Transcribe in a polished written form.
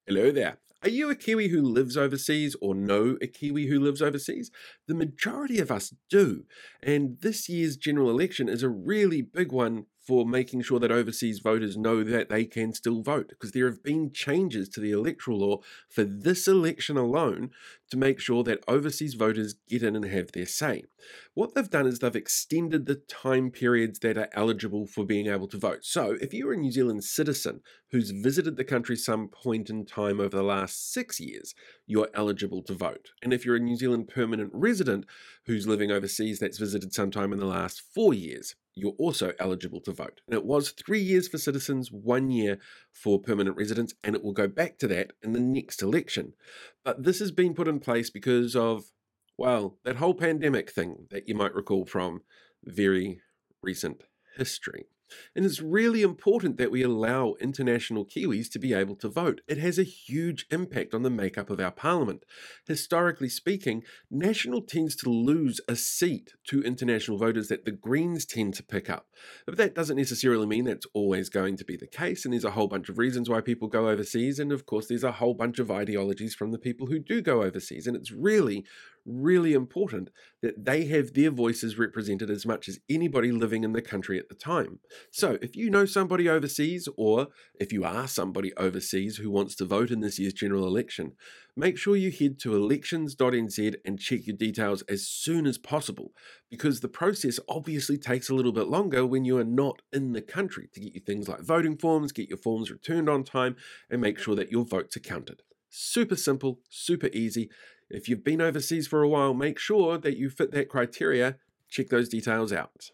Hello there. Are you a Kiwi who lives overseas or know a Kiwi who lives overseas? The majority of us do. And this year's general election is a really big one for making sure that overseas voters know that they can still vote, because there have been changes to the electoral law for this election alone to make sure that overseas voters get in and have their say. What they've done is they've extended the time periods that are eligible for being able to vote. So if you're a New Zealand citizen who's visited the country some point in time over the last 6 years, you're eligible to vote. And if you're a New Zealand permanent resident who's living overseas that's visited sometime in the last 4 years, you're also eligible to vote. And it was 3 years for citizens, 1 year for permanent residents, and it will go back to that in the next election. But this has been put in place because of, well, that whole pandemic thing that you might recall from very recent history. And it's really important that we allow international Kiwis to be able to vote. It has a huge impact on the makeup of our parliament. Historically speaking, National tends to lose a seat to international voters that the Greens tend to pick up. But that doesn't necessarily mean that's always going to be the case, and there's a whole bunch of reasons why people go overseas, and of course there's a whole bunch of ideologies from the people who do go overseas, and it's really important that they have their voices represented as much as anybody living in the country at the time. So, if you know somebody overseas, or if you are somebody overseas who wants to vote in this year's general election, make sure you head to elections.nz and check your details as soon as possible, because the process obviously takes a little bit longer when you are not in the country to get you things like voting forms, get your forms returned on time, and make sure that your votes are counted. Super simple, super easy. If you've been overseas for a while, make sure that you fit that criteria. Check those details out.